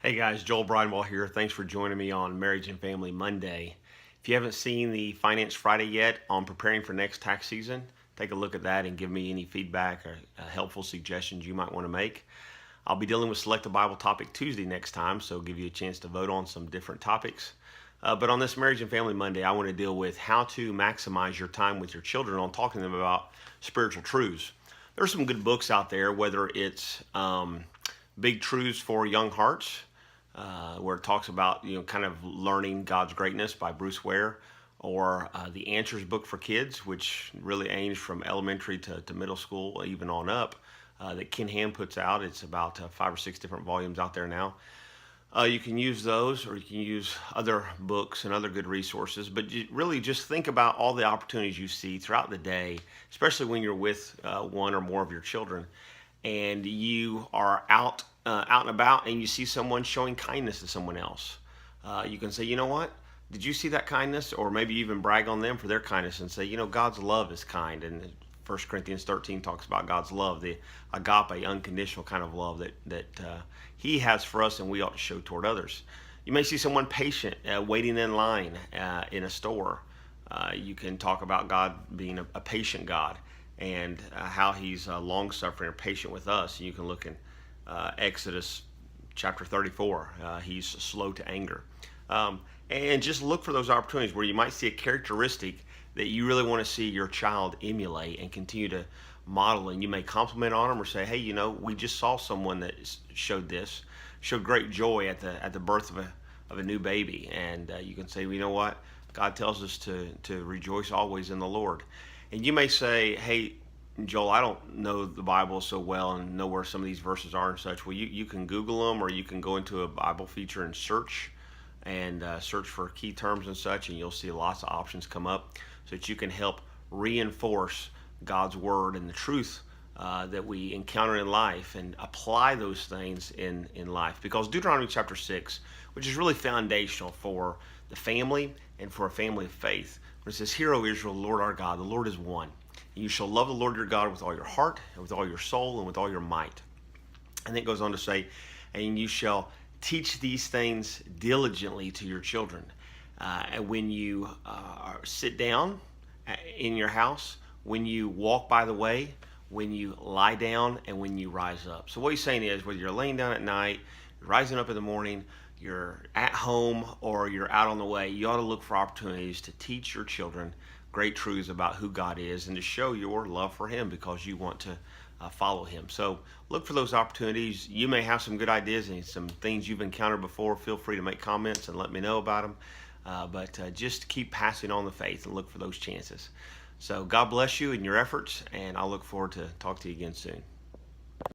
Hey guys, Joel Bridewell here. Thanks for joining me on Marriage and Family Monday. If you haven't seen the Finance Friday yet on preparing for next tax season, take a look at that and give me any feedback or helpful suggestions you might want to make. I'll be dealing with Select a Bible Topic Tuesday next time, so give you a chance to vote on some different topics. But on this Marriage and Family Monday, I want to deal with how to maximize your time with your children on talking to them about spiritual truths. There's some good books out there, whether it's Big Truths for Young Hearts, where it talks about kind of learning God's greatness by Bruce Ware, or the Answers book for kids, which really aims from elementary to middle school, even on up, that Ken Ham puts out. It's about 5 or 6 different volumes out there now. You can use those, or you can use other books and other good resources. But you really just think about all the opportunities you see throughout the day, especially when you're with one or more of your children, and you are out and about, and you see someone showing kindness to someone else. You can say, you know what? Did you see that kindness? Or maybe even brag on them for their kindness and say, God's love is kind. And 1 Corinthians 13 talks about God's love, the agape, unconditional kind of love that He has for us and we ought to show toward others. You may see someone patient, waiting in line in a store. You can talk about God being a patient God, and how He's long-suffering and patient with us. You can look in Exodus chapter 34. He's slow to anger. And just look for those opportunities where you might see a characteristic that you really want to see your child emulate and continue to model. And you may compliment on them or say, hey, we just saw someone that showed great joy at the birth of a new baby. And you can say, well, you know what? God tells us to rejoice always in the Lord. And you may say, hey, Joel, I don't know the Bible so well and know where some of these verses are and such. Well, you can Google them, or you can go into a Bible feature and search for key terms and such, and you'll see lots of options come up so that you can help reinforce God's Word and the truth that we encounter in life, and apply those things in life. Because Deuteronomy chapter 6, which is really foundational for the family and for a family of faith, where it says, Hear, O Israel, the Lord our God, the Lord is one. And you shall love the Lord your God with all your heart, and with all your soul, and with all your might. And then it goes on to say, and you shall teach these things diligently to your children. And when you sit down in your house, when you walk by the way, when you lie down, and when you rise up. So what he's saying is, whether you're laying down at night, you're rising up in the morning, you're at home, or you're out on the way, you ought to look for opportunities to teach your children great truths about who God is, and to show your love for Him because you want to follow Him. So look for those opportunities. You may have some good ideas and some things you've encountered before. Feel free to make comments and let me know about them. But just keep passing on the faith and look for those chances. So God bless you in your efforts, and I'll look forward to talk to you again soon.